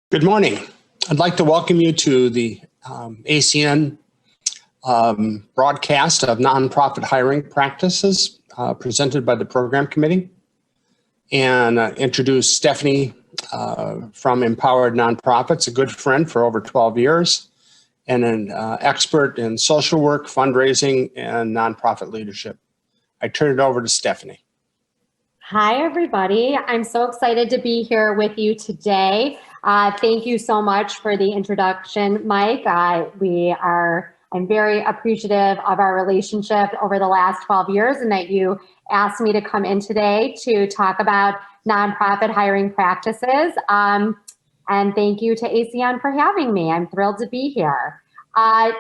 Good morning. I'd like to welcome you to the ACN broadcast of nonprofit hiring practices presented by the program committee, and introduce Stefanie from Empowered Nonprofits, a good friend for over 12 years, and an expert in social work, fundraising, and nonprofit leadership. I turn it over to Stefanie. Hi, everybody. I'm so excited to be here with you today. Thank you so much for the introduction, Mike. I'm very appreciative of our relationship over the last 12 years and that you asked me to come in today to talk about nonprofit hiring practices. And thank you to ACN for having me. I'm thrilled to be here.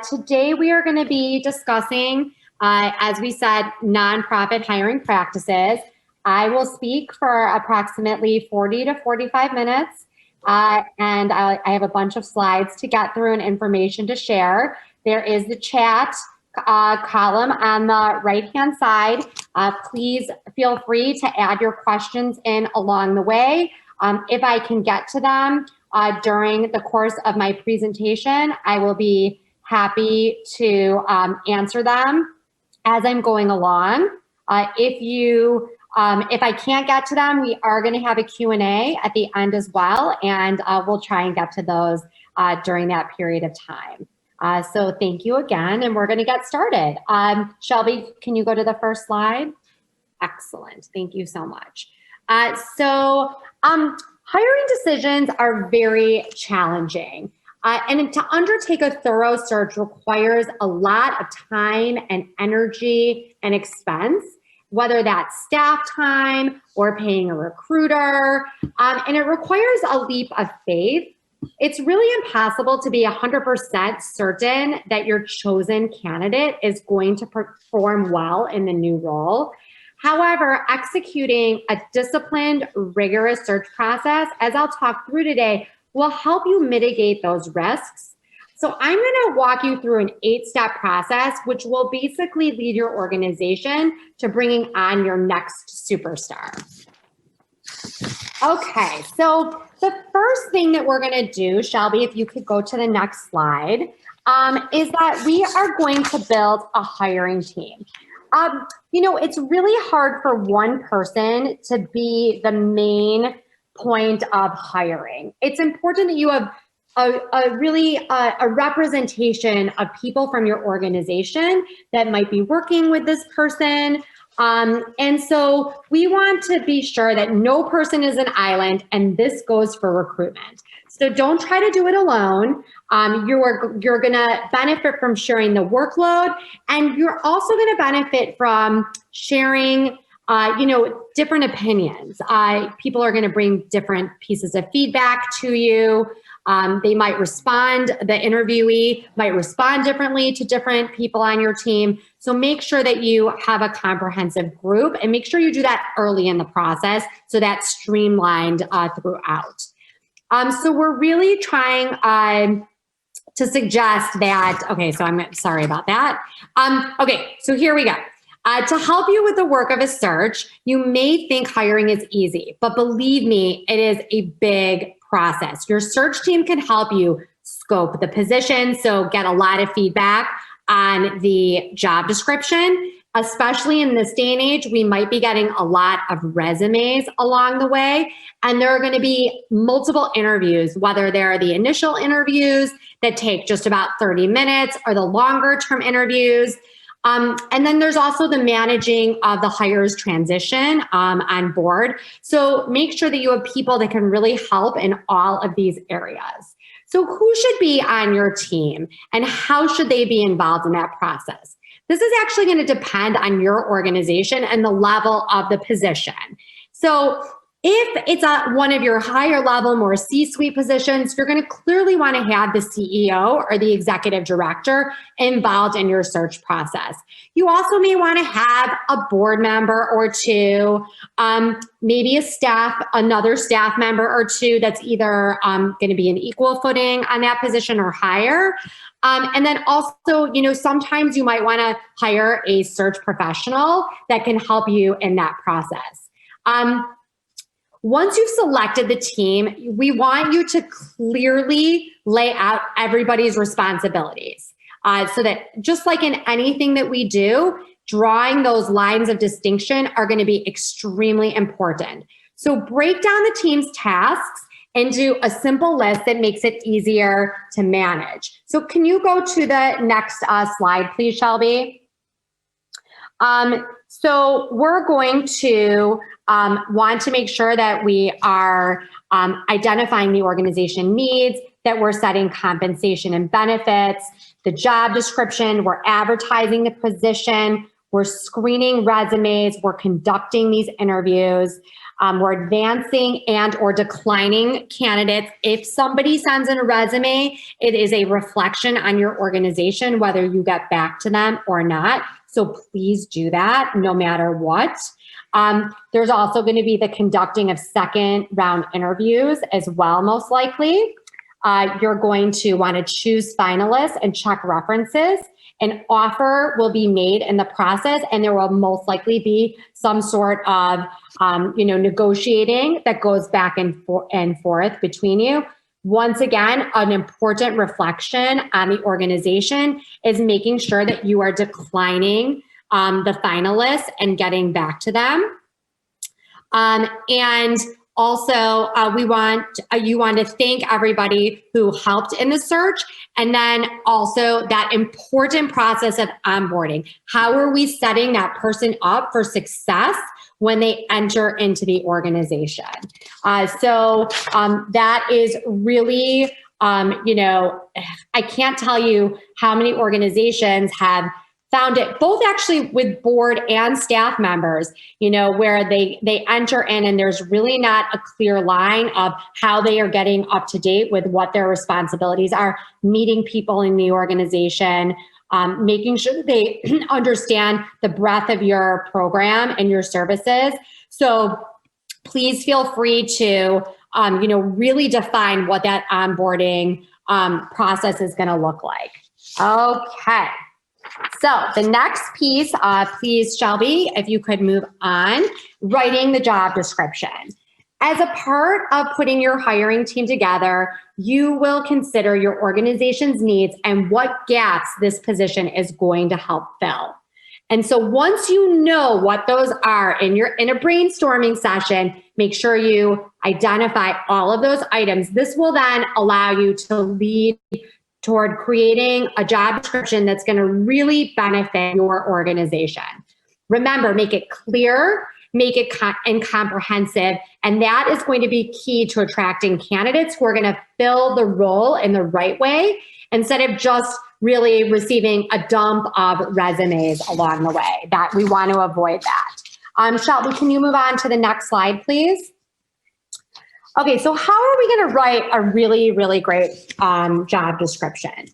Today we are going to be discussing, as we said, nonprofit hiring practices. I will speak for approximately 40 to 45 minutes, and I have a bunch of slides to get through and information to share. There is the chat column on the right-hand side. Please feel free to add your questions in along the way. If I can get to them during the course of my presentation, I will be happy to answer them as I'm going along. If I can't get to them, we are going to have a Q&A at the end as well, and we'll try and get to those during that period of time. So thank you again, and we're going to get started. Shelby, can you go to the first slide? Excellent. Thank you so much. Hiring decisions are very challenging. And to undertake a thorough search requires a lot of time and energy and expense, whether that's staff time or paying a recruiter, and it requires a leap of faith. It's really impossible to be 100% certain that your chosen candidate is going to perform well in the new role. However, executing a disciplined, rigorous search process, as I'll talk through today, will help you mitigate those risks. So I'm going to walk you through an 8-step process, which will basically lead your organization to bringing on your next superstar. Okay, so the first thing that we're going to do, Shelby, if you could go to the next slide, is that we are going to build a hiring team. It's really hard for one person to be the main point of hiring. It's important that you have a representation of people from your organization that might be working with this person. And so we want to be sure that no person is an island, and this goes for recruitment. So don't try to do it alone. You're going to benefit from sharing the workload, and you're also going to benefit from sharing different opinions. People are going to bring different pieces of feedback to you. The interviewee might respond differently to different people on your team. So make sure that you have a comprehensive group, and make sure you do that early in the process so that's streamlined throughout. So we're really trying to suggest that, sorry about that. So here we go. To help you with the work of a search, you may think hiring is easy, but believe me, it is a big process. Your search team can help you scope the position, so get a lot of feedback on the job description. Especially in this day and age, we might be getting a lot of resumes along the way, and there are going to be multiple interviews, whether they're the initial interviews that take just about 30 minutes or the longer term interviews. And then there's also the managing of the hires transition on board. So make sure that you have people that can really help in all of these areas. So who should be on your team, and how should they be involved in that process? This is actually going to depend on your organization and the level of the position. So if it's one of your higher level, more C-suite positions, you're going to clearly want to have the CEO or the executive director involved in your search process. You also may want to have a board member or two, maybe another staff member or two that's either going to be an equal footing on that position or higher. And then also, sometimes you might want to hire a search professional that can help you in that process. Once you've selected the team, we want you to clearly lay out everybody's responsibilities. So that just like in anything that we do, drawing those lines of distinction are going to be extremely important. So break down the team's tasks into a simple list that makes it easier to manage. So can you go to the next slide, please, Shelby? So we're going to want to make sure that we are identifying the organization needs, that we're setting compensation and benefits, the job description, we're advertising the position, we're screening resumes, we're conducting these interviews, we're advancing and or declining candidates. If somebody sends in a resume, it is a reflection on your organization, whether you get back to them or not. So please do that no matter what. There's also going to be the conducting of second round interviews as well, most likely. You're going to want to choose finalists and check references. An offer will be made in the process, and there will most likely be some sort of negotiating that goes back and forth between you. Once again, an important reflection on the organization is making sure that you are declining the finalists and getting back to them. And also, you want to thank everybody who helped in the search, and then also that important process of onboarding. How are we setting that person up for success when they enter into the organization? So that is really, I can't tell you how many organizations have found it, both actually with board and staff members, where they enter in and there's really not a clear line of how they are getting up to date with what their responsibilities are, meeting people in the organization, making sure that they understand the breadth of your program and your services. So please feel free to, really define what that onboarding process is going to look like. Okay. So the next piece, please, Shelby, if you could move on, writing the job description. As a part of putting your hiring team together, you will consider your organization's needs and what gaps this position is going to help fill. And so once you know what those are in a brainstorming session, make sure you identify all of those items. This will then allow you to lead toward creating a job description that's going to really benefit your organization. Remember, make it clear, make it comprehensive, and that is going to be key to attracting candidates who are going to fill the role in the right way instead of just really receiving a dump of resumes along the way. That we want to avoid that. Shelby, can you move on to the next slide, please? Okay, so how are we going to write a really, really great job description?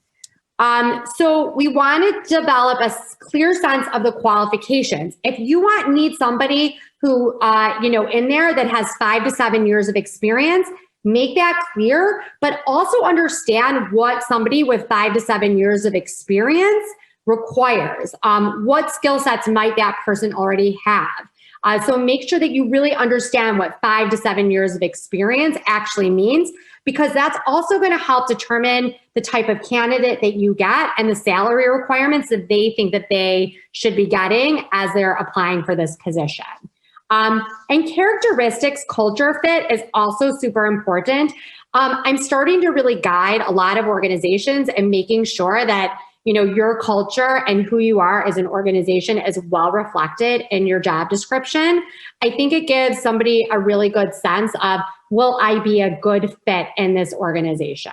So we want to develop a clear sense of the qualifications. If you need somebody who, in there that has 5 to 7 years of experience, make that clear, but also understand what somebody with 5 to 7 years of experience requires. What skill sets might that person already have? So make sure that you really understand what 5 to 7 years of experience actually means, because that's also going to help determine the type of candidate that you get and the salary requirements that they think that they should be getting as they're applying for this position. And characteristics, culture fit is also super important. I'm starting to really guide a lot of organizations and making sure that your culture and who you are as an organization is well reflected in your job description. I think it gives somebody a really good sense of, will I be a good fit in this organization?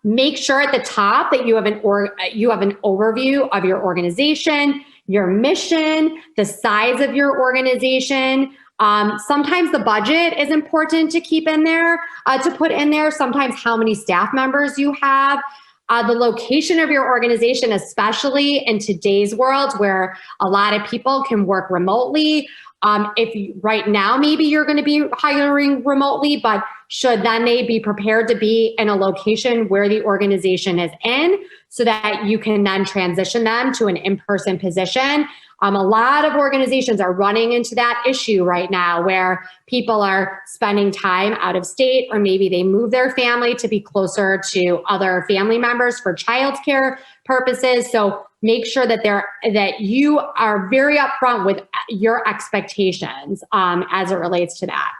Make sure at the top that you have an overview of your organization, your mission, the size of your organization. Sometimes the budget is important to keep in there, to put in there. Sometimes how many staff members you have. The location of your organization, especially in today's world where a lot of people can work remotely. Right now, maybe you're going to be hiring remotely, but should then they be prepared to be in a location where the organization is in so that you can then transition them to an in-person position. A lot of organizations are running into that issue right now where people are spending time out of state, or maybe they move their family to be closer to other family members for childcare purposes. So make sure that that you are very upfront with your expectations as it relates to that.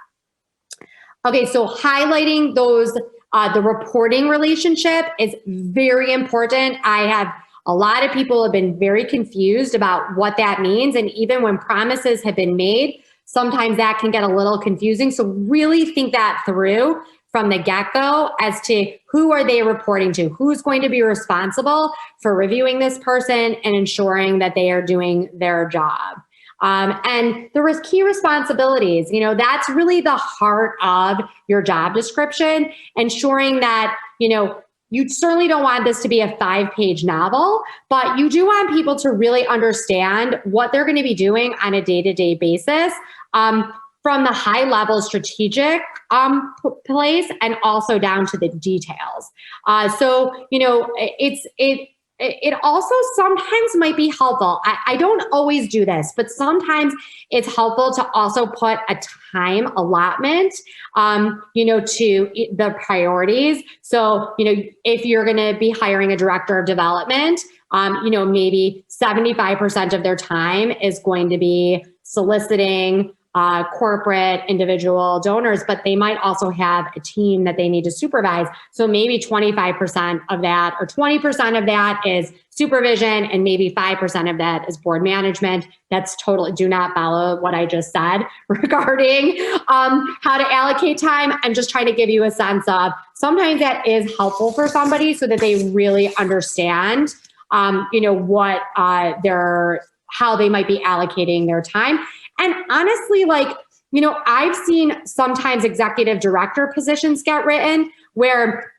Okay, so highlighting those, the reporting relationship is very important. I have a lot of people have been very confused about what that means. And even when promises have been made, sometimes that can get a little confusing. So really think that through from the get-go as to who are they reporting to, who's going to be responsible for reviewing this person and ensuring that they are doing their job. And the key responsibilities, that's really the heart of your job description, ensuring that, you certainly don't want this to be a 5-page novel, but you do want people to really understand what they're going to be doing on a day-to-day basis, from the high-level strategic place and also down to the details. It also sometimes might be helpful. I don't always do this, but sometimes it's helpful to also put a time allotment, to the priorities. So, if you're going to be hiring a director of development, maybe 75% of their time is going to be soliciting corporate individual donors, but they might also have a team that they need to supervise. So maybe 25% of that or 20% of that is supervision, and maybe 5% of that is board management. That's totally, do not follow what I just said regarding how to allocate time. I'm just trying to give you a sense of sometimes that is helpful for somebody so that they really understand, what how they might be allocating their time. And honestly, I've seen sometimes executive director positions get written where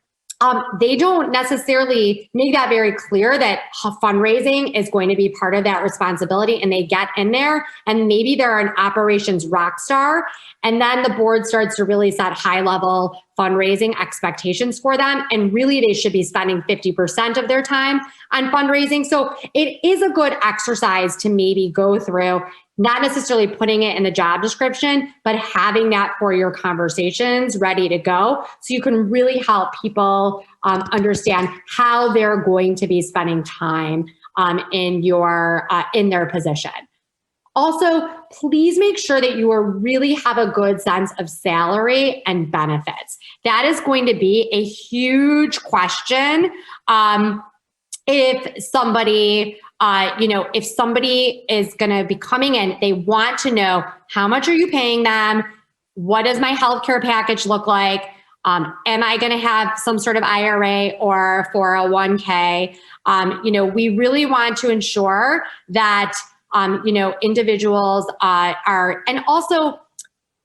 they don't necessarily make that very clear that fundraising is going to be part of that responsibility, and they get in there and maybe they're an operations rock star, and then the board starts to really set high-level fundraising expectations for them, and really they should be spending 50% of their time on fundraising. So it is a good exercise to maybe go through, not necessarily putting it in the job description, but having that for your conversations ready to go so you can really help people understand how they're going to be spending time in their position. Also, please make sure that you really have a good sense of salary and benefits. That is going to be a huge question. If somebody is going to be coming in, they want to know, how much are you paying them? What does my healthcare package look like? Am I going to have some sort of IRA or 401k? We really want to ensure that, individuals are, and also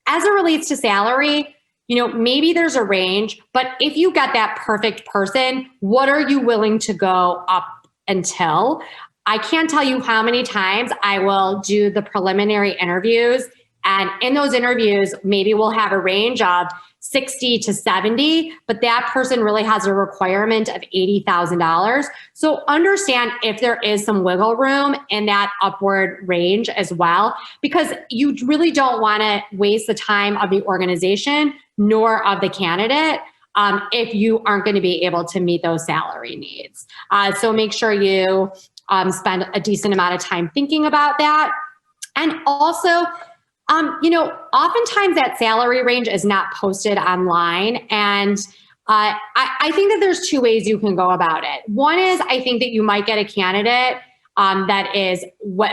as it relates to salary, maybe there's a range, but if you get that perfect person, what are you willing to go up until? I can't tell you how many times I will do the preliminary interviews, and in those interviews, maybe we'll have a range of 60 to 70, but that person really has a requirement of $80,000. So understand if there is some wiggle room in that upward range as well, because you really don't want to waste the time of the organization nor of the candidate if you aren't going to be able to meet those salary needs. So make sure you spend a decent amount of time thinking about that. And also, oftentimes that salary range is not posted online. And I think that there's two ways you can go about it. One is, I think that you might get a candidate that is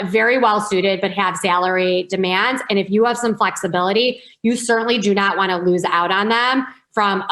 very well suited, but have salary demands. And if you have some flexibility, you certainly do not want to lose out on them from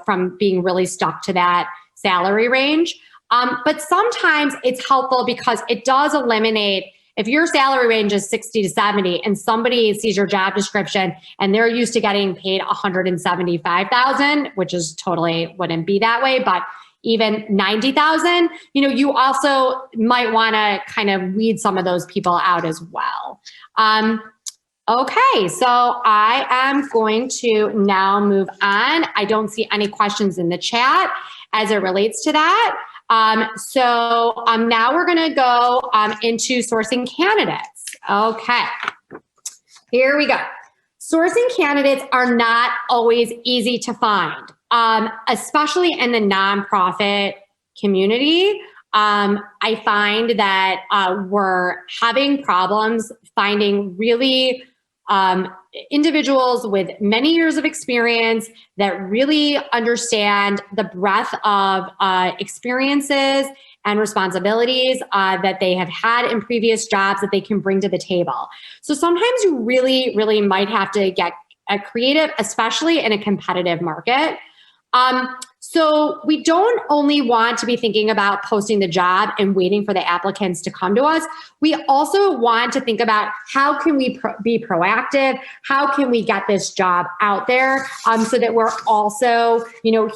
from being really stuck to that salary range. But sometimes it's helpful because it does eliminate, if your salary range is 60 to 70 and somebody sees your job description and they're used to getting paid $175,000, which is totally wouldn't be that way, but even 90,000, you also might want to kind of weed some of those people out as well. Okay, so I am going to now move on. I don't see any questions in the chat as it relates to that. Now we're going to go into sourcing candidates. Okay, here we go. Sourcing candidates are not always easy to find, especially in the nonprofit community. I find that we're having problems finding really individuals with many years of experience that really understand the breadth of experiences and responsibilities that they have had in previous jobs that they can bring to the table. So sometimes you really, really might have to get creative, especially in a competitive market. So we don't only want to be thinking about posting the job and waiting for the applicants to come to us. We also want to think about how can we be proactive? How can we get this job out there so that we're also,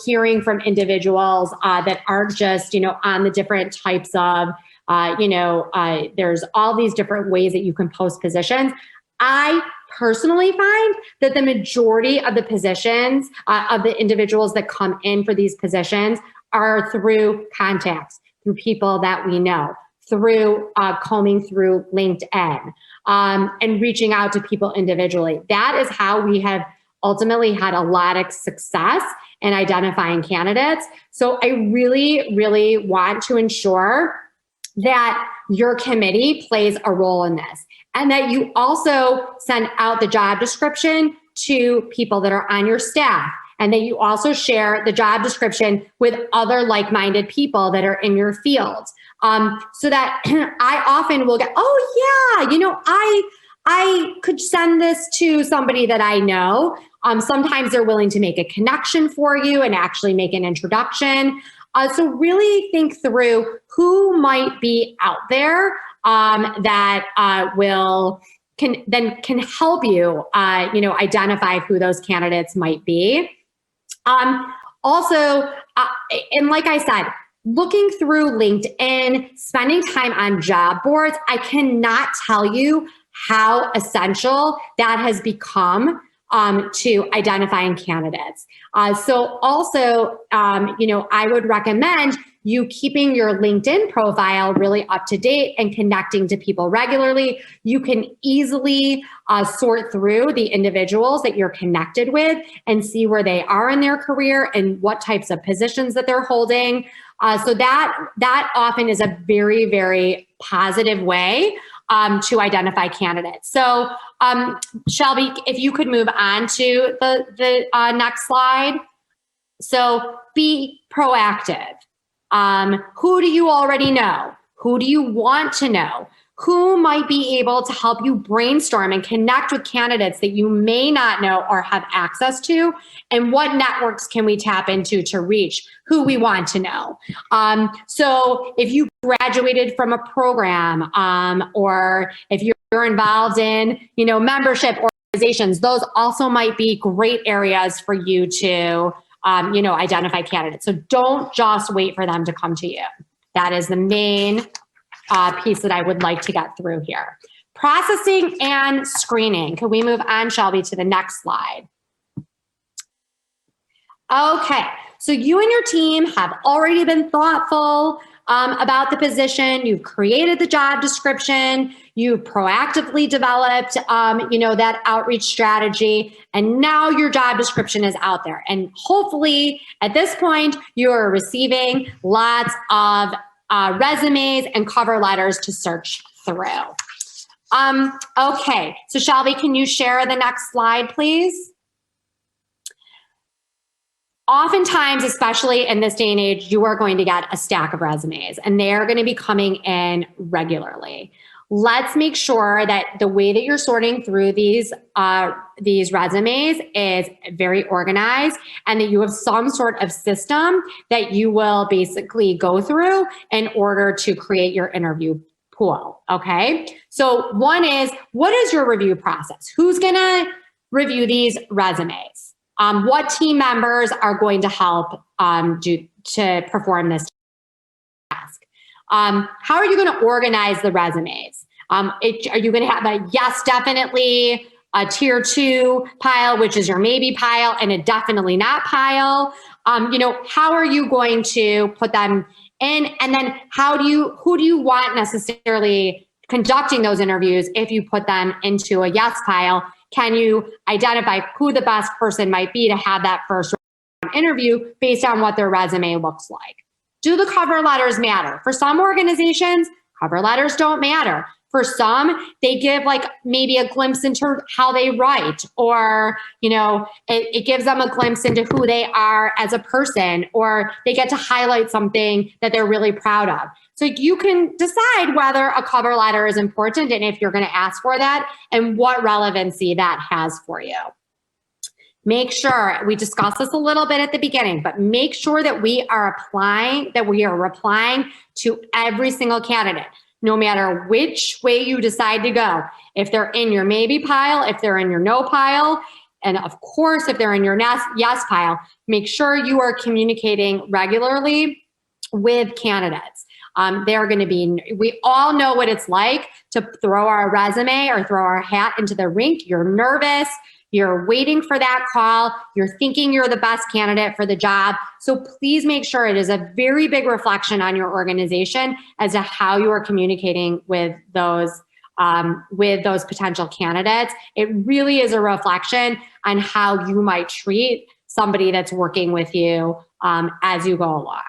hearing from individuals that aren't just, on the different types of, there's all these different ways that you can post positions. I personally find that the majority of the positions of the individuals that come in for these positions are through contacts, through people that we know, through combing through LinkedIn and reaching out to people individually. That is how we have ultimately had a lot of success in identifying candidates. So I really, really want to ensure that your committee plays a role in this, and that you also send out the job description to people that are on your staff, and that you also share the job description with other like-minded people that are in your field. So that I often will get, I could send this to somebody that I know. Sometimes they're willing to make a connection for you and actually make an introduction. So really think through who might be out there that can help you, identify who those candidates might be. Also, and like I said, looking through LinkedIn, spending time on job boards, I cannot tell you how essential that has become to identifying candidates. So also, I would recommend you keeping your LinkedIn profile really up to date and connecting to people regularly. You can easily sort through the individuals that you're connected with and see where they are in their career and what types of positions that they're holding. So that often is a very, very positive way to identify candidates. So Shelby, if you could move on to the next slide. So be proactive. Who do you already know? Who do you want to know? Who might be able to help you brainstorm and connect with candidates that you may not know or have access to? And what networks can we tap into to reach who we want to know? So if you graduated from a program, or if you're involved in, membership organizations, those also might be great areas for you to, identify candidates. So don't just wait for them to come to you. That is the main piece that I would like to get through here. Processing and screening. Can we move on, Shelby, to the next slide? Okay, so you and your team have already been thoughtful about the position. You've created the job description. You proactively developed, that outreach strategy, and now your job description is out there. And hopefully, at this point, you are receiving lots of resumes and cover letters to search through. Okay, so Shelby, can you share the next slide, please? Oftentimes, especially in this day and age, you are going to get a stack of resumes, and they are going to be coming in regularly. Let's make sure that the way that you're sorting through these resumes is very organized, and that you have some sort of system that you will basically go through in order to create your interview pool. Okay. So one is, what is your review process? Who's going to review these resumes? What team members are going to help to perform this task? How are you going to organize the resumes? Are you going to have a yes, definitely, a tier 2 pile, which is your maybe pile, and a definitely not pile? How are you going to put them And then who do you want necessarily conducting those interviews? If you put them into a yes pile, can you identify who the best person might be to have that first round interview based on what their resume looks like? Do the cover letters matter? For some organizations, cover letters don't matter. For some, they give like maybe a glimpse into how they write, or, it gives them a glimpse into who they are as a person, or they get to highlight something that they're really proud of. So you can decide whether a cover letter is important and if you're going to ask for that and what relevancy that has for you. Make sure, we discussed this a little bit at the beginning, but make sure that we are replying to every single candidate, no matter which way you decide to go. If they're in your maybe pile, if they're in your no pile, and of course, if they're in your yes pile, make sure you are communicating regularly with candidates. They're going to we all know what it's like to throw our resume or throw our hat into the rink. You're nervous. You're waiting for that call. You're thinking you're the best candidate for the job. So please make sure it is a very big reflection on your organization as to how you are communicating with those potential candidates. It really is a reflection on how you might treat somebody that's working with you as you go along.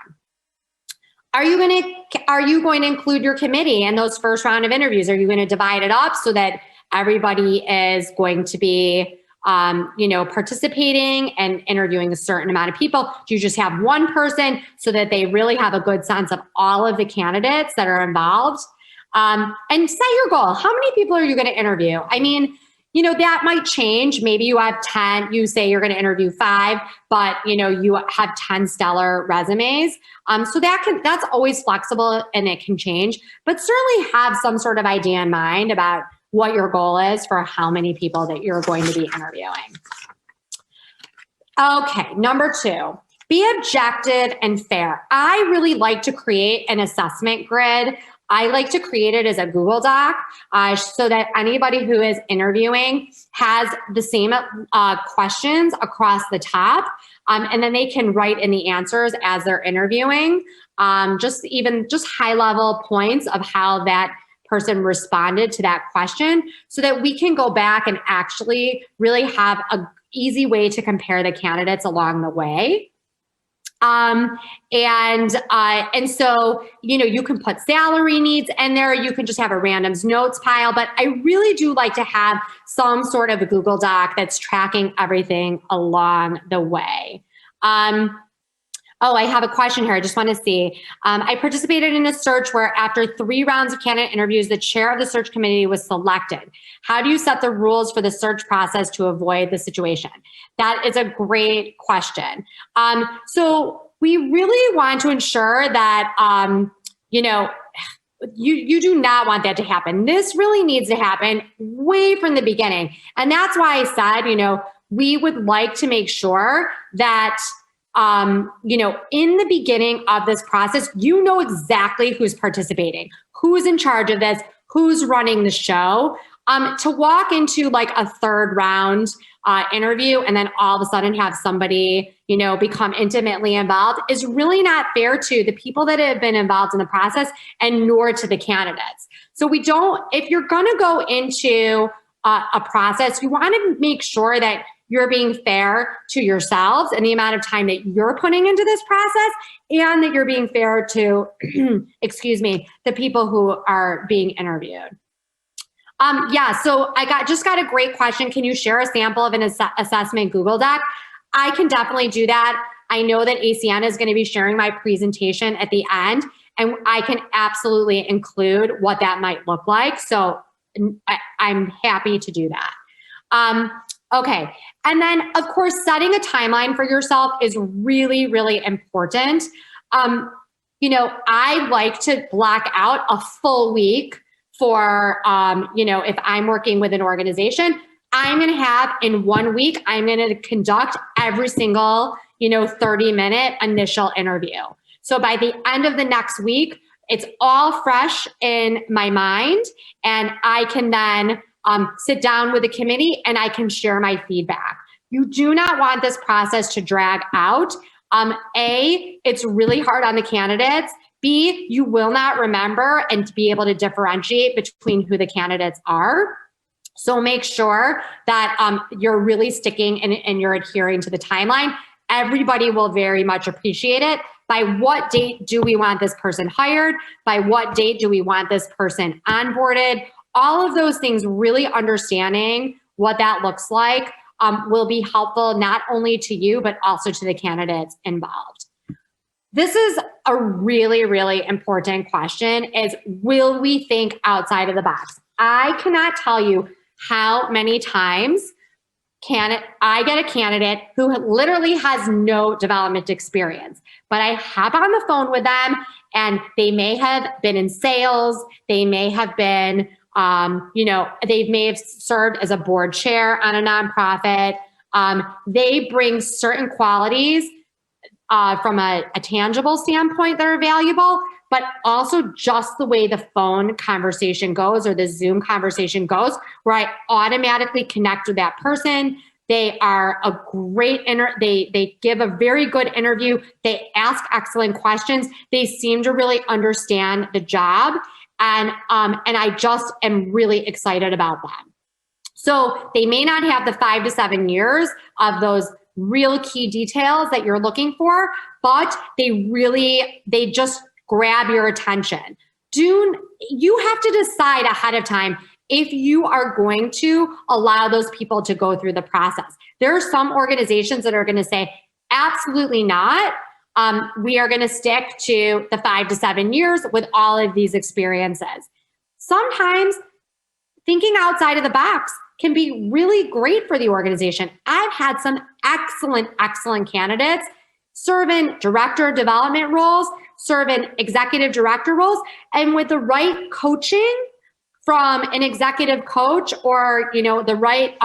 Are you going to include your committee in those first round of interviews? Are you going to divide it up so that everybody is going to be participating and interviewing a certain amount of people? Do you just have one person so that they really have a good sense of all of the candidates that are involved? And set your goal. How many people are you going to interview? I mean, that might change. Maybe you have 10, you say you're going to interview 5, but you have 10 stellar resumes. So that's always flexible and it can change, but certainly have some sort of idea in mind about what your goal is for how many people that you're going to be interviewing. Okay, number 2, be objective and fair. I really like to create an assessment grid. I like to create it as a Google Doc so that anybody who is interviewing has the same questions across the top, and then they can write in the answers as they're interviewing, just high level points of how that person responded to that question so that we can go back and actually really have an easy way to compare the candidates along the way. And so, you can put salary needs in there. You can just have a randoms notes pile, but I really do like to have some sort of a Google Doc that's tracking everything along the way. I have a question here. I just want to see. I participated in a search where after 3 rounds of candidate interviews, the chair of the search committee was selected. How do you set the rules for the search process to avoid the situation? That is a great question. So we really want to ensure that, you do not want that to happen. This really needs to happen way from the beginning. And that's why I said, we would like to make sure that in the beginning of this process, exactly who's participating, who's in charge of this, who's running the show. To walk into like a 3rd round interview and then all of a sudden have somebody, become intimately involved is really not fair to the people that have been involved in the process and nor to the candidates. So if you're going to go into a process, you want to make sure that you're being fair to yourselves and the amount of time that you're putting into this process, and that you're being fair to, the people who are being interviewed. So I just got a great question. Can you share a sample of an assessment Google Doc? I can definitely do that. I know that ACN is going to be sharing my presentation at the end, and I can absolutely include what that might look like. So I'm happy to do that. Okay. And then, of course, setting a timeline for yourself is really, really important. I like to block out a full week for, if I'm working with an organization, I'm going to have in 1 week, I'm going to conduct every single, 30-minute initial interview. So by the end of the next week, it's all fresh in my mind, and I can then sit down with the committee and I can share my feedback. You do not want this process to drag out. It's really hard on the candidates. B, you will not remember and be able to differentiate between who the candidates are. So make sure that you're really sticking and you're adhering to the timeline. Everybody will very much appreciate it. By what date do we want this person hired? By what date do we want this person onboarded? All of those things, really understanding what that looks like will be helpful not only to you, but also to the candidates involved. This is a really, really important question is, will we think outside of the box? I cannot tell you how many times I get a candidate who literally has no development experience, but I hop on the phone with them and they may have been in sales. They may have been, they may have served as a board chair on a nonprofit. They bring certain qualities from a tangible standpoint that are valuable, but also just the way the phone conversation goes or the Zoom conversation goes, where I automatically connect with that person. They are a great they give a very good interview. They ask excellent questions. They seem to really understand the job, and I just am really excited about them. So they may not have the 5 to 7 years of those real key details that you're looking for, but they just grab your attention. You have to decide ahead of time if you are going to allow those people to go through the process. There are some organizations that are going to say, absolutely not. We are going to stick to the 5 to 7 years with all of these experiences. Sometimes thinking outside of the box can be really great for the organization. I've had some excellent candidates serve in director of development roles, serve in executive director roles, and with the right coaching from an executive coach or, the right,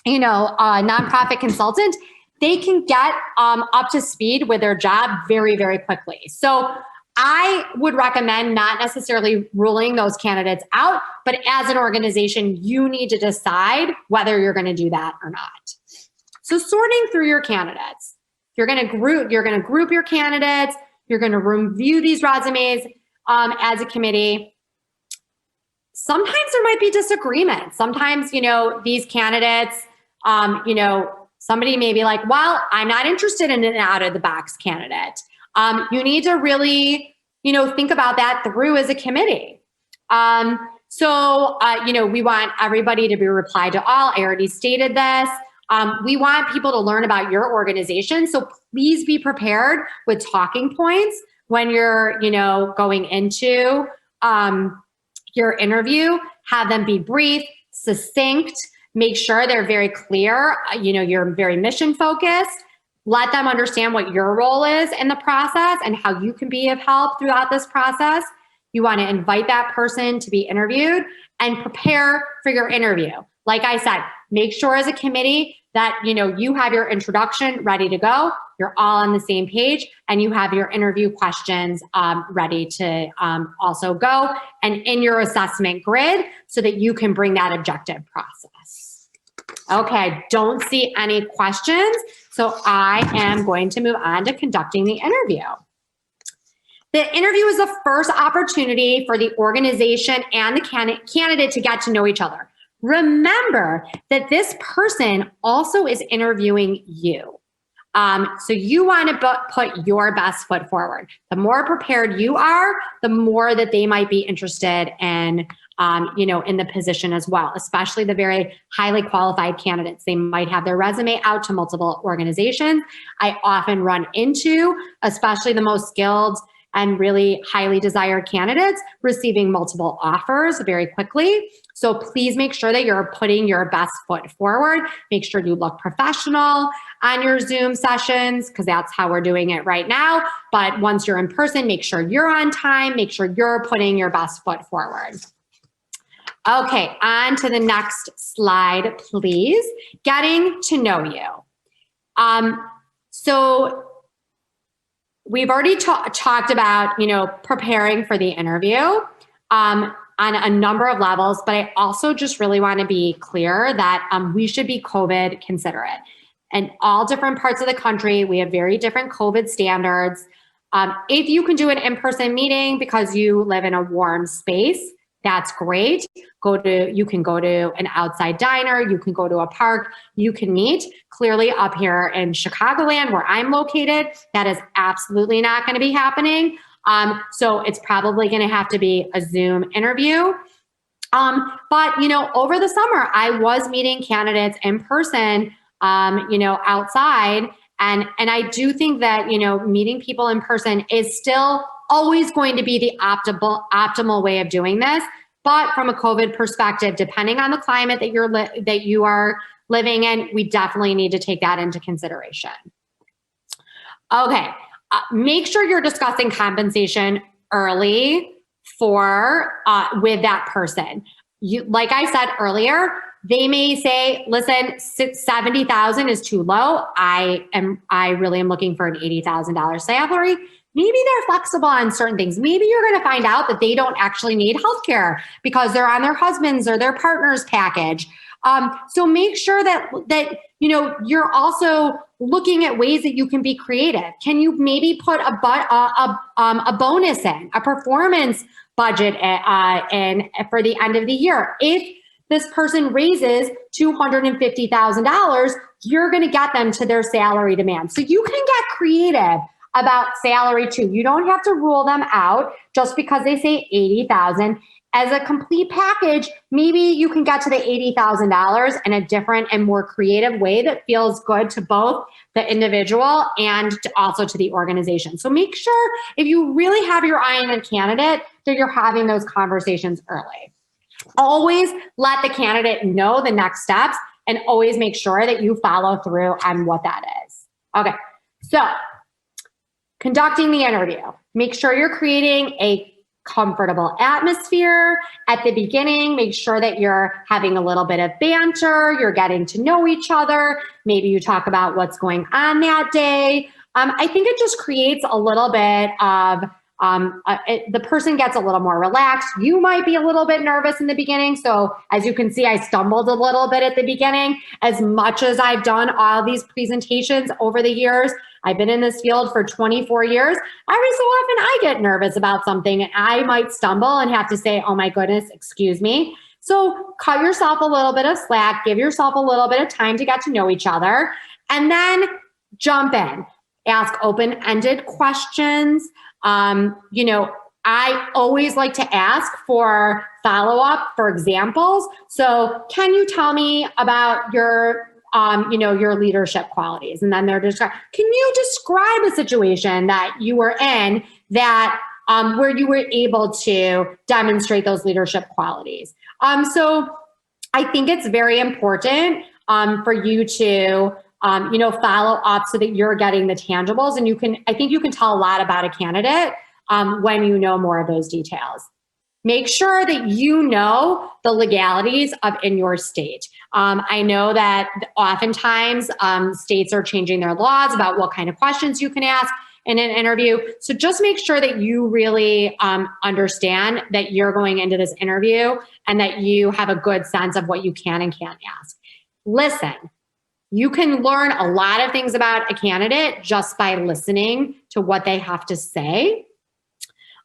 nonprofit consultant, they can get up to speed with their job very, very quickly. So I would recommend not necessarily ruling those candidates out, but as an organization, you need to decide whether you're going to do that or not. So sorting through your candidates, you're going to group your candidates. You're going to review these resumes as a committee. Sometimes there might be disagreements. Sometimes, these candidates, somebody may be like, well, I'm not interested in an out of the box candidate. You need to really, think about that through as a committee. We want everybody to be replied to all. I already stated this. We want people to learn about your organization. So please be prepared with talking points when you're, going into your interview. Have them be brief, succinct, make sure they're very clear. You're very mission focused. Let them understand what your role is in the process and how you can be of help throughout this process. You want to invite that person to be interviewed and prepare for your interview. Like I said, make sure as a committee that, you have your introduction ready to go. You're all on the same page and you have your interview questions ready to also go and in your assessment grid so that you can bring that objective process. Okay, don't see any questions. So I am going to move on to conducting the interview. The interview is the first opportunity for the organization and the candidate to get to know each other. Remember that this person also is interviewing you. So you want to put your best foot forward. The more prepared you are, the more that they might be interested in, in the position as well, especially the very highly qualified candidates. They might have their resume out to multiple organizations. I often run into, especially the most skilled and really highly desired candidates, receiving multiple offers very quickly. So please make sure that you're putting your best foot forward. Make sure you look professional on your Zoom sessions, because that's how we're doing it right now. But once you're in person, make sure you're on time. Make sure you're putting your best foot forward. Okay, on to the next slide, please. Getting to know you. So we've already talked about, preparing for the interview on a number of levels, but I also just really want to be clear that we should be COVID considerate. In all different parts of the country, we have very different COVID standards. If you can do an in-person meeting because you live in a warm space, that's great. You can go to an outside diner, you can go to a park, you can meet. Clearly up here in Chicagoland where I'm located, that is absolutely not going to be happening. So it's probably going to have to be a Zoom interview. But, over the summer, I was meeting candidates in person, outside. And I do think that, meeting people in person is still always going to be the optimal way of doing this. But from a COVID perspective, depending on the climate that you are living in, we definitely need to take that into consideration. Okay. Make sure you're discussing compensation early with that person. Like I said earlier, they may say, listen, 70,000 is too low. I really am looking for an $80,000 salary. Maybe they're flexible on certain things. Maybe you're going to find out that they don't actually need healthcare because they're on their husband's or their partner's package. So make sure that you're also looking at ways that you can be creative. Can you maybe put a bonus in, a performance budget in for the end of the year? If this person raises $250,000, you're going to get them to their salary demand. So you can get creative about salary too. You don't have to rule them out just because they say 80,000. As a complete package, maybe you can get to the $80,000 in a different and more creative way that feels good to both the individual and also to the organization. So make sure if you really have your eye on a candidate that you're having those conversations early. Always let the candidate know the next steps and always make sure that you follow through on what that is. Okay, so conducting the interview. Make sure you're creating a comfortable atmosphere at the beginning. Make sure that you're having a little bit of banter, you're getting to know each other. Maybe you talk about what's going on that day. I think it just creates a little bit of the person gets a little more relaxed. You might be a little bit nervous in the beginning. So as you can see, I stumbled a little bit at the beginning. As much as I've done all these presentations over the years, I've been in this field for 24 years. Every so often I get nervous about something and I might stumble and have to say, oh my goodness, excuse me. So cut yourself a little bit of slack, give yourself a little bit of time to get to know each other, and then jump in. Ask open-ended questions. I always like to ask for follow-up, for examples. So can you tell me about your leadership qualities? And then they're just, can you describe a situation that you were in that where you were able to demonstrate those leadership qualities? So I think it's very important for you to follow up so that you're getting the tangibles. And I think you can tell a lot about a candidate when you know more of those details. Make sure that you know the legalities in your state. I know that oftentimes states are changing their laws about what kind of questions you can ask in an interview. So just make sure that you really understand that you're going into this interview and that you have a good sense of what you can and can't ask. Listen. You can learn a lot of things about a candidate just by listening to what they have to say.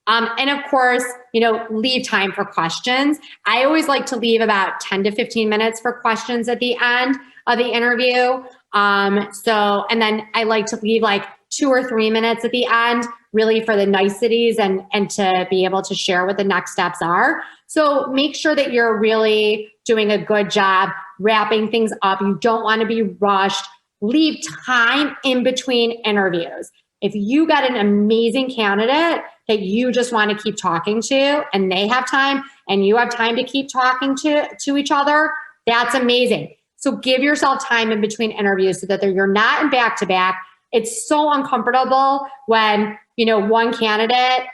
And of course, leave time for questions. I always like to leave about 10 to 15 minutes for questions at the end of the interview. And then I like to leave like 2 or 3 minutes at the end, really for the niceties and to be able to share what the next steps are. So make sure that you're really doing a good job wrapping things up. You don't want to be rushed. Leave time in between interviews. If you got an amazing candidate that you just want to keep talking to and they have time and you have time to keep talking to each other, that's amazing. So give yourself time in between interviews so that you're not in back-to-back. It's so uncomfortable when, one candidate,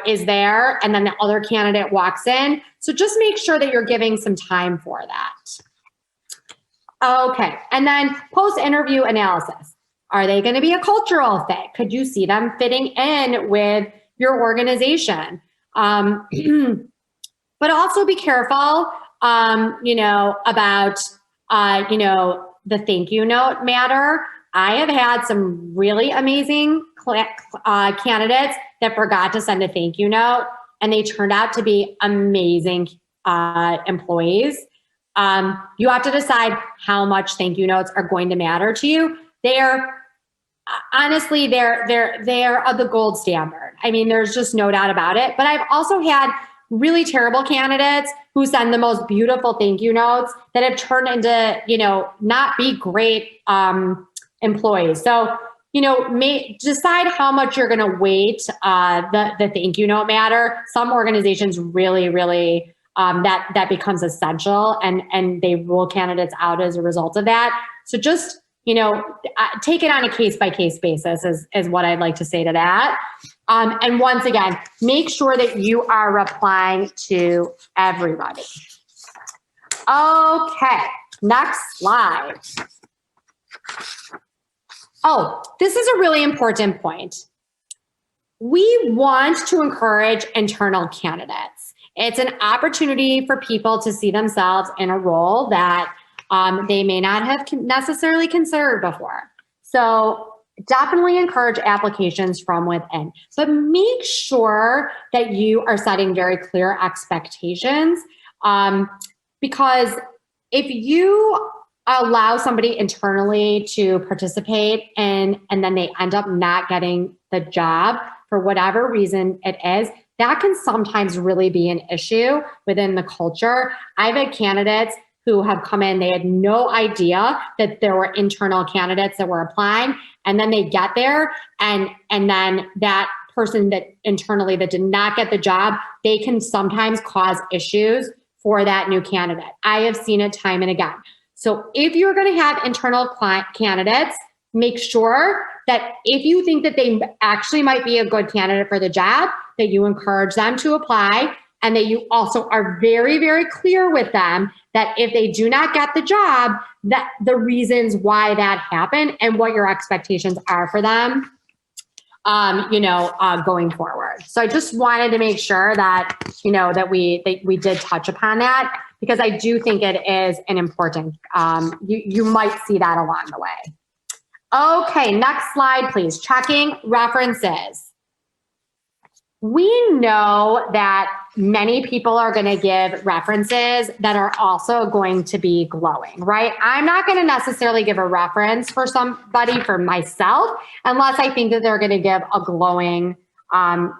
is there and then the other candidate walks in. So just make sure that you're giving some time for that. Okay. And then post-interview analysis. Are they going to be a cultural fit? Could you see them fitting in with your organization? But also be careful, about, the thank you note matter. I have had some really amazing candidates that forgot to send a thank you note, and they turned out to be amazing employees. You have to decide how much thank you notes are going to matter to you. Honestly, they're the gold standard. I mean, there's just no doubt about it. But I've also had really terrible candidates who send the most beautiful thank you notes that have turned into, not be great employees. So, decide how much you're going to weight the thank you note matter. Some organizations really, really that becomes essential, and they rule candidates out as a result of that. So just take it on a case-by-case basis is what I'd like to say to that. And once again, make sure that you are replying to everybody. Okay, next slide. Oh, this is a really important point. We want to encourage internal candidates. It's an opportunity for people to see themselves in a role that they may not have necessarily considered before. So definitely encourage applications from within, but make sure that you are setting very clear expectations, because if you allow somebody internally to participate and then they end up not getting the job for whatever reason it is, that can sometimes really be an issue within the culture. I've had candidates who have come in, they had no idea that there were internal candidates that were applying, and then they get there, and then that person that internally that did not get the job, they can sometimes cause issues for that new candidate. I have seen it time and again. So if you're going to have internal candidates, make sure that if you think that they actually might be a good candidate for the job, that you encourage them to apply, and that you also are very, very clear with them that if they do not get the job, that the reasons why that happened and what your expectations are for them, going forward. So I just wanted to make sure that, that we did touch upon that, because I do think it is an important, you might see that along the way. Okay, next slide, please. Checking references. We know that many people are going to give references that are also going to be glowing, right? I'm not going to necessarily give a reference for somebody for myself unless I think that they're going to give a glowing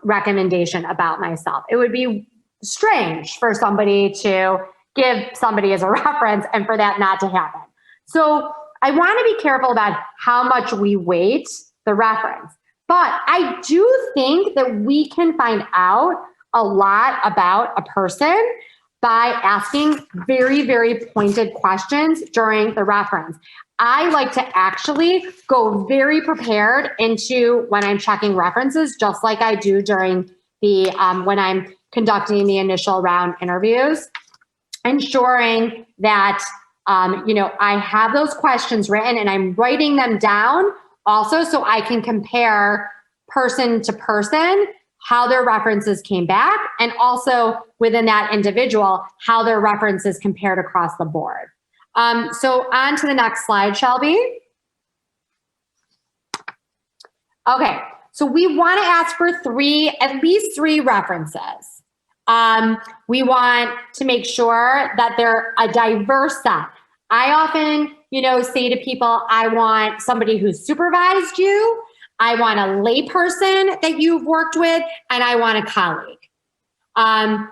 recommendation about myself. It would be strange for somebody to give somebody as a reference and for that not to happen. So I want to be careful about how much we weight the reference. But I do think that we can find out a lot about a person by asking very, very pointed questions during the reference. I like to actually go very prepared into when I'm checking references, just like I do during the when I'm conducting the initial round interviews, ensuring that I have those questions written and I'm writing them down also, so I can compare person to person how their references came back, and also within that individual, how their references compared across the board. So on to the next slide, Shelby. Okay, so we want to ask for at least three references. We want to make sure that they're a diverse set. I often, say to people, I want somebody who's supervised you, I want a layperson that you've worked with, and I want a colleague.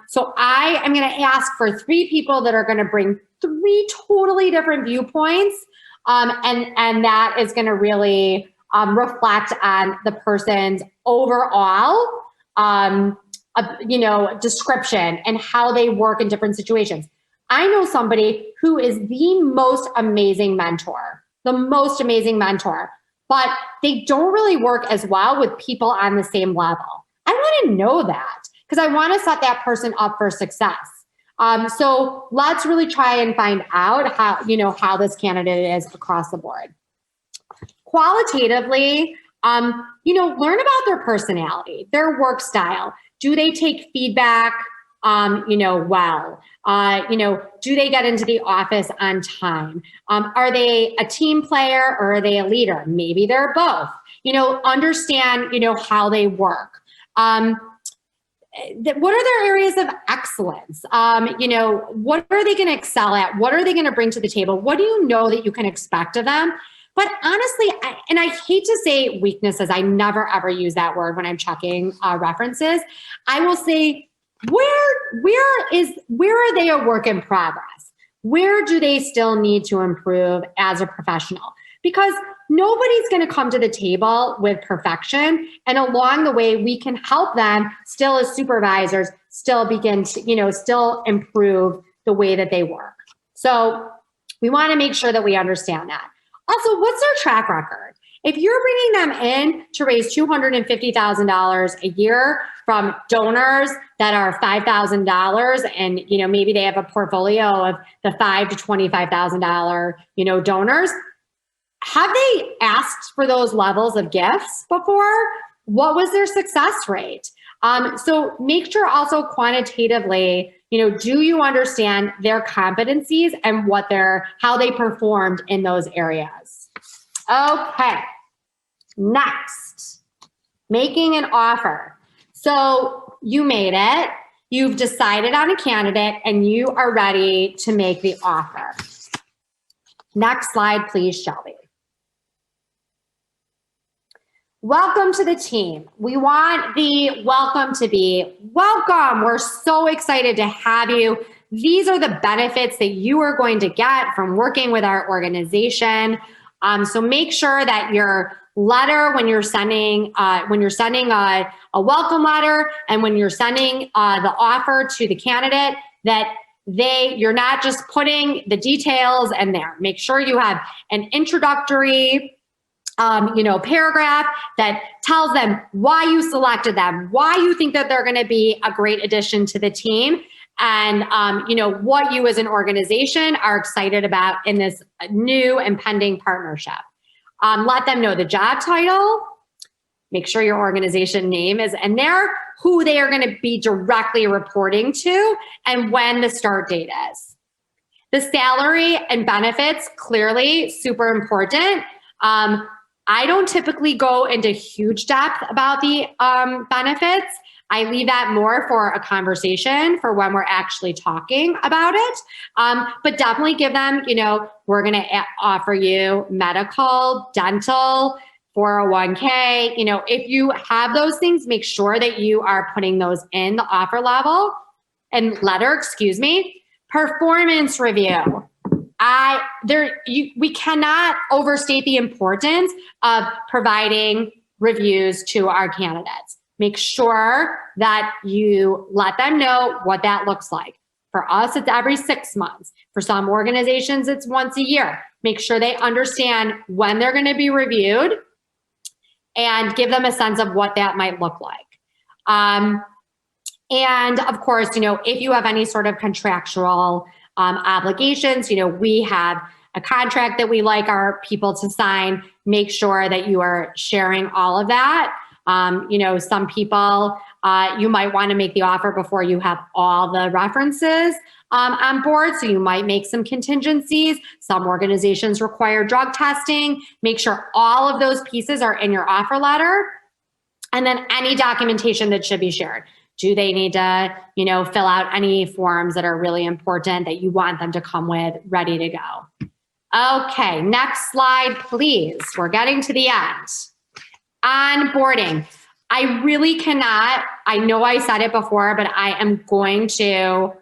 So I am going to ask for three people that are going to bring three totally different viewpoints, and that is going to really reflect on the person's overall, description and how they work in different situations. I know somebody who is the most amazing mentor, but they don't really work as well with people on the same level. I want to know that because I want to set that person up for success. So let's really try and find out how this candidate is across the board. Qualitatively, learn about their personality, their work style. Do they take feedback, well? Do they get into the office on time? Are they a team player or are they a leader? Maybe they're both. Understand, how they work. What are their areas of excellence? What are they going to excel at? What are they going to bring to the table? What do you know that you can expect of them? But honestly, I hate to say weaknesses. I never ever use that word when I'm checking references. I will say, where are they a work in progress? Where do they still need to improve as a professional? Because nobody's going to come to the table with perfection. And along the way, we can help them still as supervisors, still begin to, still improve the way that they work. So we want to make sure that we understand that. Also, what's their track record? If you're bringing them in to raise $250,000 a year from donors that are $5,000 and, maybe they have a portfolio of the $5,000 to $25,000, donors, have they asked for those levels of gifts before? What was their success rate? So make sure also quantitatively, do you understand their competencies and how they performed in those areas? Okay. Next, making an offer. So you made it, you've decided on a candidate, and you are ready to make the offer. Next slide, please, Shelby. Welcome to the team. We want the welcome to be welcome. We're so excited to have you. These are the benefits that you are going to get from working with our organization. So make sure that your letter, when you're sending a welcome letter, and when you're sending the offer to the candidate, that you're not just putting the details in there. Make sure you have an introductory paragraph that tells them why you selected them, why you think that they're going to be a great addition to the team, and what you as an organization are excited about in this new and pending partnership. Let them know the job title. Make sure your organization name is in there, who they are going to be directly reporting to, and when the start date is. The salary and benefits, clearly super important. I don't typically go into huge depth about the benefits. I leave that more for a conversation for when we're actually talking about it. But definitely give them, we're going to offer you medical, dental, 401k. If you have those things, make sure that you are putting those in the offer letter. Performance review. We cannot overstate the importance of providing reviews to our candidates. Make sure that you let them know what that looks like. For us, it's every 6 months. For some organizations, it's once a year. Make sure they understand when they're going to be reviewed and give them a sense of what that might look like. And of course, if you have any sort of contractual obligations, we have a contract that we like our people to sign. Make sure that you are sharing all of that. Some people, you might want to make the offer before you have all the references on board. So you might make some contingencies. Some organizations require drug testing. Make sure all of those pieces are in your offer letter. And then any documentation that should be shared. Do they need to, fill out any forms that are really important that you want them to come with ready to go? Okay, next slide, please. We're getting to the end. Onboarding. I really cannot, I know I said it before, but I am going to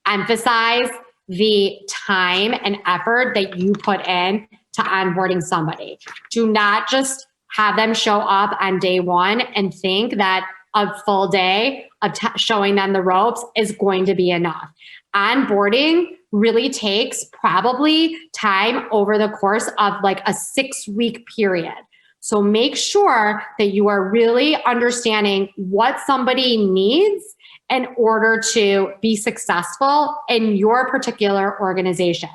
emphasize the time and effort that you put in to onboarding somebody. Do not just have them show up on day one and think that a full day of showing them the ropes is going to be enough. Onboarding really takes probably time over the course of like a 6-week period. So make sure that you are really understanding what somebody needs in order to be successful in your particular organization.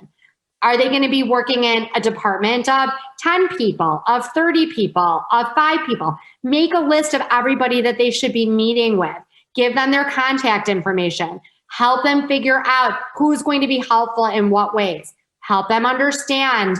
Are they going to be working in a department of 10 people, of 30 people, of 5 people? Make a list of everybody that they should be meeting with. Give them their contact information. Help them figure out who's going to be helpful in what ways. Help them understand,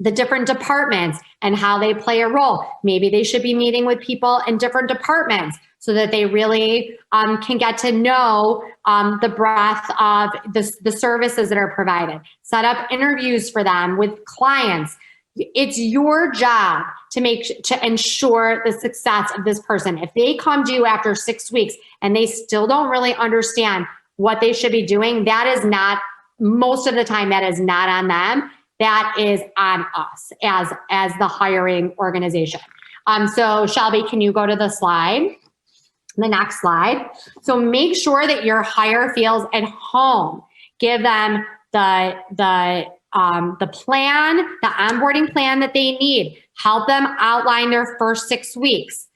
the different departments and how they play a role. Maybe they should be meeting with people in different departments so that they really can get to know the breadth of the services that are provided. Set up interviews for them with clients. It's your job to ensure the success of this person. If they come to you after 6 weeks and they still don't really understand what they should be doing, that is not, most of the time, that is not on them. That is on us as the hiring organization. So Shelby, can you go to the next slide? So make sure that your hire feels at home. Give them the plan, the onboarding plan that they need. Help them outline their first 6 weeks.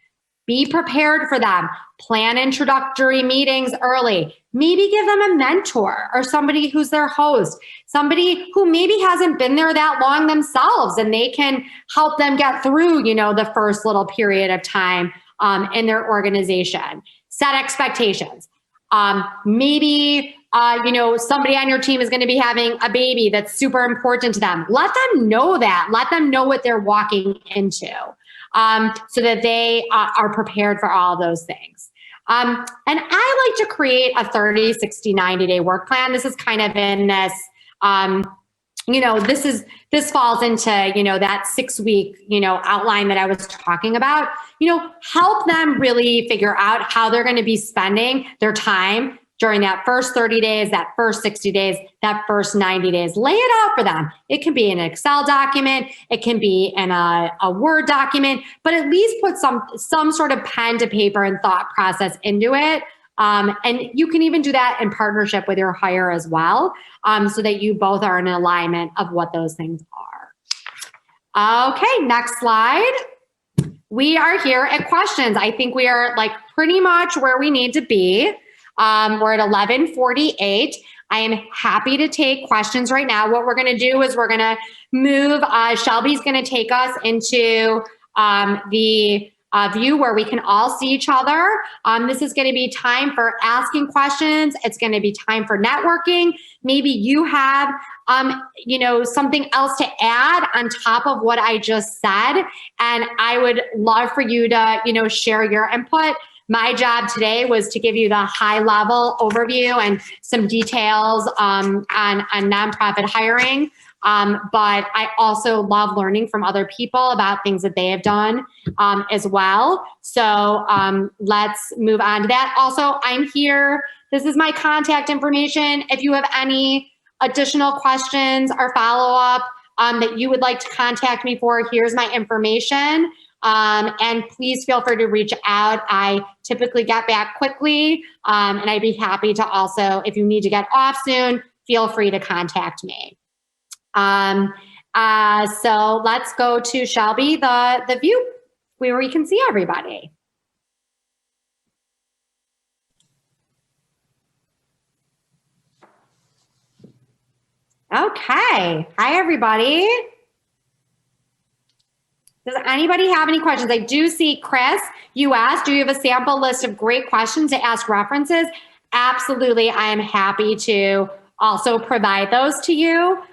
Be prepared for them. Plan introductory meetings early. Maybe give them a mentor or somebody who's their host, somebody who maybe hasn't been there that long themselves, and they can help them get through, the first little period of time in their organization. Set expectations. Maybe somebody on your team is going to be having a baby that's super important to them. Let them know that. Let them know what they're walking into, so that they are prepared for all those things. And I like to create a 30, 60, 90-day work plan. This is kind of in this, this falls into, that 6 week, outline that I was talking about. Help them really figure out how they're going to be spending their time during that first 30 days, that first 60 days, that first 90 days. Lay it out for them. It can be an Excel document. It can be in a Word document, but at least put some sort of pen to paper and thought process into it. And you can even do that in partnership with your hire as well, so that you both are in alignment of what those things are. Okay, next slide. We are here at questions. I think we are pretty much where we need to be. We're at 11:48. I am happy to take questions right now. What we're going to do is we're going to move. Shelby's going to take us into the view where we can all see each other. This is going to be time for asking questions. It's going to be time for networking. Maybe you have, something else to add on top of what I just said. And I would love for you to, share your input. My job today was to give you the high level overview and some details on nonprofit hiring. But I also love learning from other people about things that they have done as well. So let's move on to that. Also, I'm here. This is my contact information. If you have any additional questions or follow-up that you would like to contact me for, here's my information. And please feel free to reach out. I typically get back quickly, and I'd be happy to also, if you need to get off soon, feel free to contact me. So let's go to Shelby, the view where we can see everybody. Okay. Hi, everybody. Does anybody have any questions? I do see Kris, you asked, do you have a sample list of great questions to ask references? Absolutely. I am happy to also provide those to you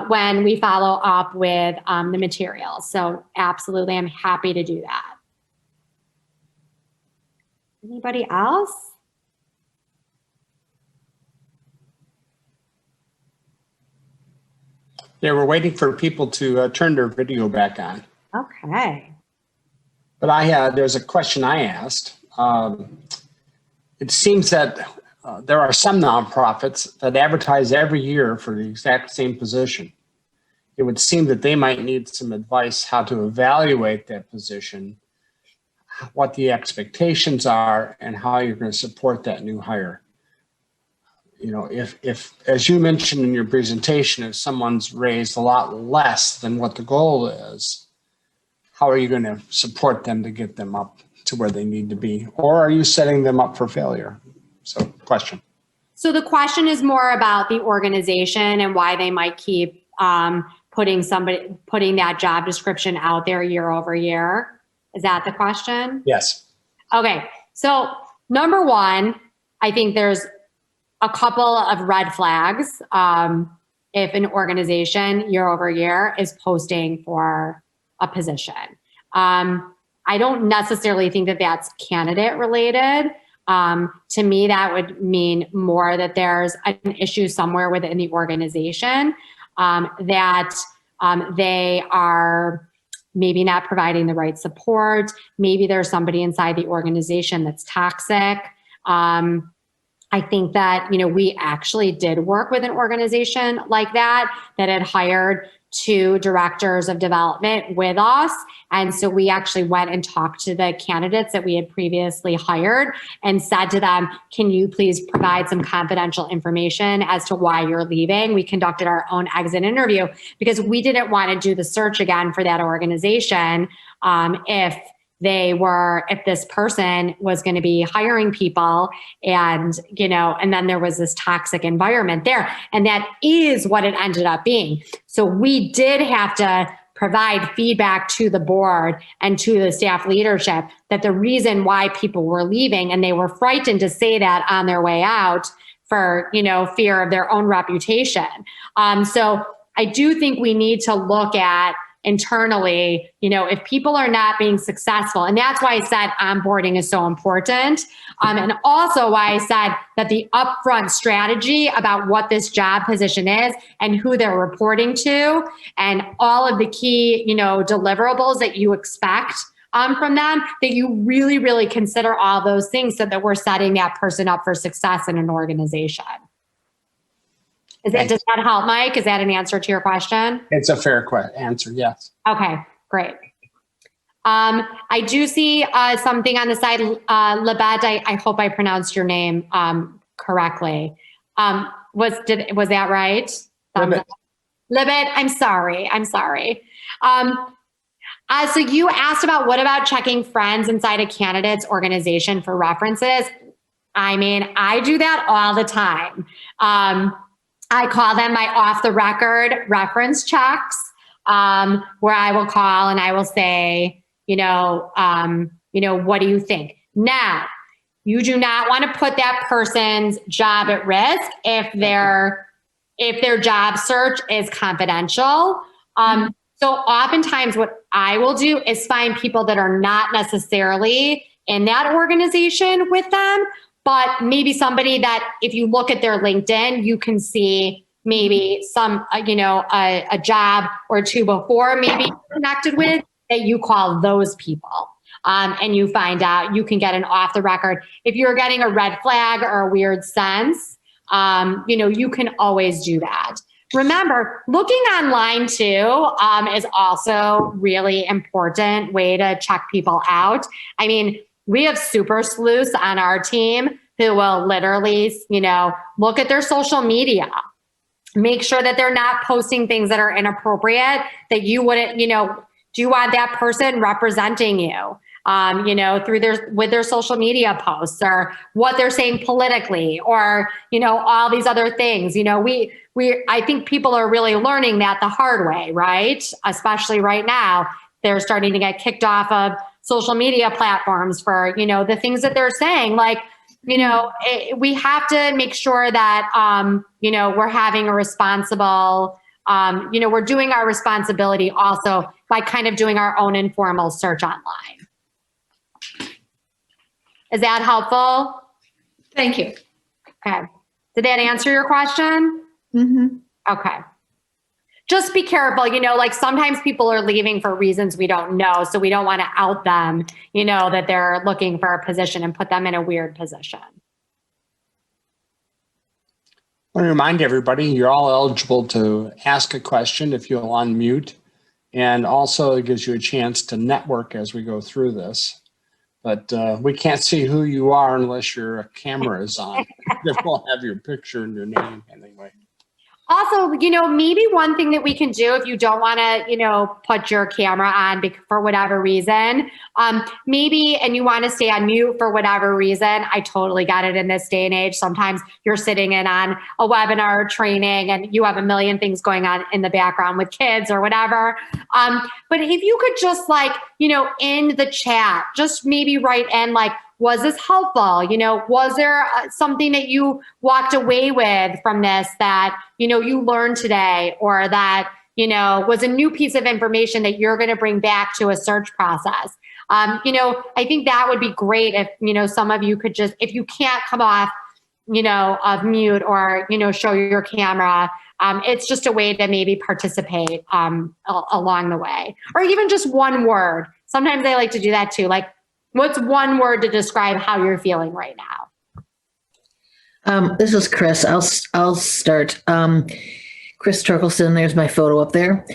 when we follow up with the materials. So absolutely, I'm happy to do that. Anybody else? Yeah, we're waiting for people to turn their video back on. Okay. But there's a question I asked. It seems that there are some nonprofits that advertise every year for the exact same position. It would seem that they might need some advice how to evaluate that position, what the expectations are, and how you're going to support that new hire. If as you mentioned in your presentation, if someone's raised a lot less than what the goal is, how are you going to support them to get them up to where they need to be? Or are you setting them up for failure? So, question. So the question is more about the organization and why they might keep putting that job description out there year over year. Is that the question? Yes. Okay. So number one, I think there's a couple of red flags if an organization year over year is posting for a position. I don't necessarily think that that's candidate related. To me, that would mean more that there's an issue somewhere within the organization that they are maybe not providing the right support. Maybe there's somebody inside the organization that's toxic. I think that, we actually did work with an organization like that had hired 2 directors of development with us. And so we actually went and talked to the candidates that we had previously hired and said to them, can you please provide some confidential information as to why you're leaving? We conducted our own exit interview because we didn't want to do the search again for that organization if this person was going to be hiring people and then there was this toxic environment there. And that is what it ended up being. So we did have to provide feedback to the board and to the staff leadership that the reason why people were leaving, and they were frightened to say that on their way out for, fear of their own reputation. So I do think we need to look at internally, if people are not being successful, and that's why I said onboarding is so important. And also why I said that the upfront strategy about what this job position is and who they're reporting to and all of the key, deliverables that you expect from them, that you really, really consider all those things so that we're setting that person up for success in an organization. Does that help, Mike? Is that an answer to your question? It's a fair answer, yes. Okay, great. I do see something on the side, Libet. I hope I pronounced your name correctly. Was that right? Libet, I'm sorry. So you asked about what about checking friends inside a candidate's organization for references? I mean, I do that all the time. I call them my off-the-record reference checks, where I will call and I will say, what do you think? Now, you do not want to put that person's job at risk if their job search is confidential. So oftentimes what I will do is find people that are not necessarily in that organization with them, but maybe somebody that if you look at their LinkedIn, you can see maybe some, a job or 2 before maybe connected with that you call those people. And you find out, you can get an off the record. If you're getting a red flag or a weird sense, you can always do that. Remember, looking online too is also really important way to check people out. I mean, we have super sleuths on our team who will literally, look at their social media, make sure that they're not posting things that are inappropriate, that you wouldn't, do you want that person representing you, with their social media posts or what they're saying politically or, all these other things. I think people are really learning that the hard way, right? Especially right now, they're starting to get kicked off of social media platforms for, the things that they're saying. Like, we have to make sure that, we're having a responsible, we're doing our responsibility also by kind of doing our own informal search online. Is that helpful? Thank you. Okay. Did that answer your question? Mm-hmm. Okay. Just be careful, like sometimes people are leaving for reasons we don't know. So we don't want to out them, that they're looking for a position and put them in a weird position. I want to remind everybody, you're all eligible to ask a question if you'll unmute. And also it gives you a chance to network as we go through this. But we can't see who you are unless your camera is on. We'll have your picture and your name anyway. Also, maybe one thing that we can do if you don't want to, put your camera on for whatever reason, maybe, and you want to stay on mute for whatever reason. I totally got it in this day and age. Sometimes you're sitting in on a webinar or training and you have a million things going on in the background with kids or whatever. But if you could just in the chat, just maybe write in was this helpful? Was there something that you walked away with from this that, you learned today, or that, was a new piece of information that you're going to bring back to a search process? I think that would be great if, some of you could just, if you can't come off, of mute or, show your camera, it's just a way to maybe participate along the way, or even just one word. Sometimes I like to do that too. Like, what's one word to describe how you're feeling right now? This is Kris. I'll start. Kris Torkelson, there's my photo up there.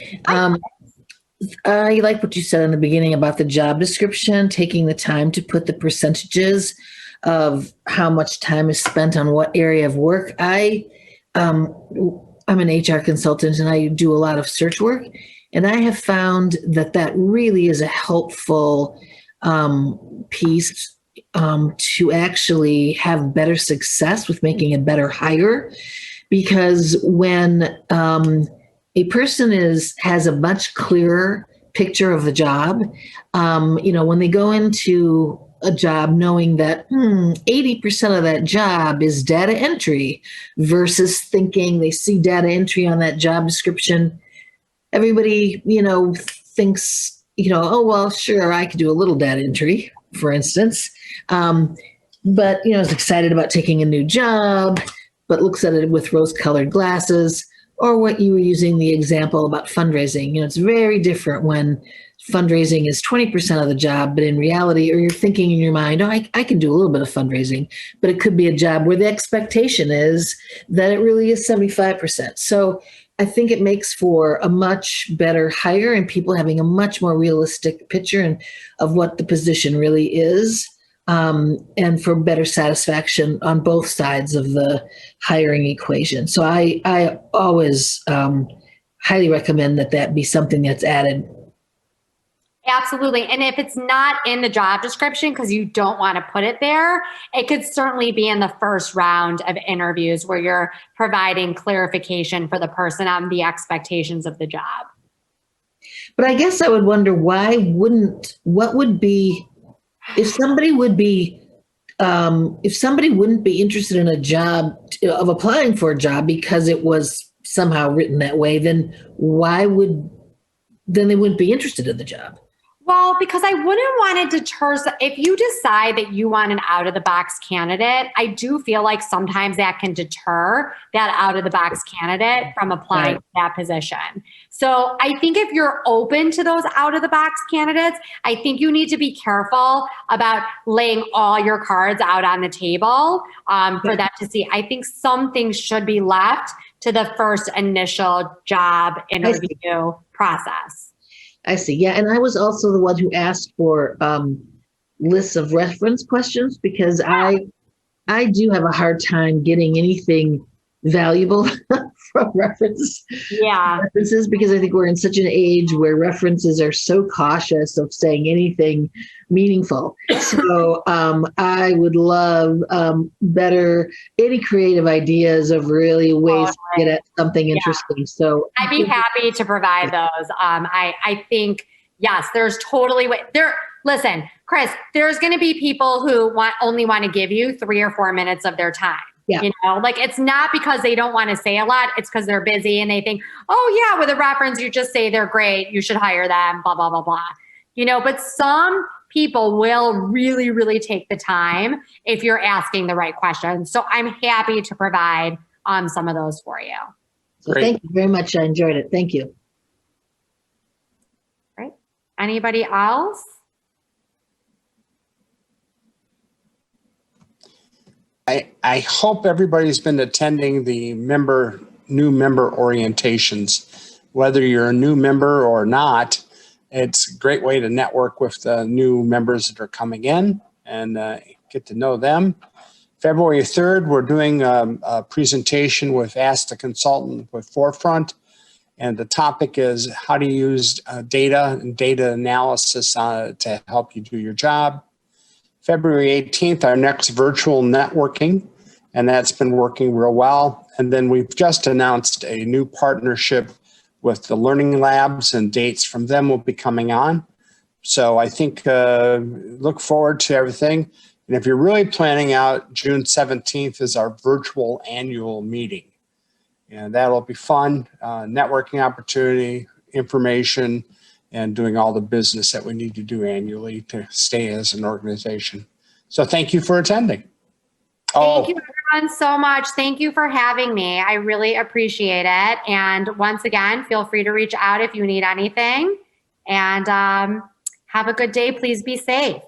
I like what you said in the beginning about the job description, taking the time to put the percentages of how much time is spent on what area of work. I'm an HR consultant and I do a lot of search work, and I have found that really is a helpful piece to actually have better success with making a better hire. Because when a person has a much clearer picture of the job, when they go into a job knowing that 80% of that job is data entry, versus thinking they see data entry on that job description, everybody, thinks, oh, well, sure, I could do a little data entry, for instance. But, is excited about taking a new job, but looks at it with rose-colored glasses. Or what you were using the example about fundraising. It's very different when fundraising is 20% of the job, but in reality, or you're thinking in your mind, oh, I can do a little bit of fundraising, but it could be a job where the expectation is that it really is 75%. So I think it makes for a much better hire and people having a much more realistic picture of what the position really is. And for better satisfaction on both sides of the hiring equation. So I always highly recommend that be something that's added. Absolutely. And if it's not in the job description because you don't want to put it there, it could certainly be in the first round of interviews where you're providing clarification for the person on the expectations of the job. But I guess I would wonder if somebody wouldn't be interested in a job of applying for a job because it was somehow written that way, then they wouldn't be interested in the job. Well, because I wouldn't want to deter. If you decide that you want an out-of-the-box candidate, I do feel like sometimes that can deter that out-of-the-box candidate from applying to that position. So I think if you're open to those out-of-the-box candidates, I think you need to be careful about laying all your cards out on the table for them to see. I think some things should be left to the first initial job interview process. I see. Yeah. And I was also the one who asked for lists of reference questions because I do have a hard time getting anything valuable from references because I think we're in such an age where references are so cautious of saying anything meaningful. So I would love any creative ideas of really ways to get at something interesting. So I'd be happy to provide those. I think, yes, there's totally listen, Kris, there's going to be people who only want to give you 3 or 4 minutes of their time. Yeah. It's not because they don't want to say a lot. It's because they're busy and they think, oh yeah, with a reference, you just say they're great. You should hire them, blah, blah, blah, blah. But some people will really, really take the time if you're asking the right questions. So I'm happy to provide some of those for you. So thank you very much. I enjoyed it. Thank you. Right. Anybody else? I hope everybody's been attending the new member orientations. Whether you're a new member or not, it's a great way to network with the new members that are coming in and get to know them. February 3rd, we're doing a presentation with Ask the Consultant with Forefront. And the topic is how to use data and data analysis to help you do your job. February 18th, our next virtual networking, and that's been working real well. And then we've just announced a new partnership with the Learning Labs, and dates from them will be coming on. So I think look forward to everything. And if you're really planning out, June 17th is our virtual annual meeting. And that'll be fun, networking opportunity, information, and doing all the business that we need to do annually to stay as an organization. So thank you for attending. Thank you everyone so much. Thank you for having me. I really appreciate it. And once again, feel free to reach out if you need anything. And have a good day. Please be safe.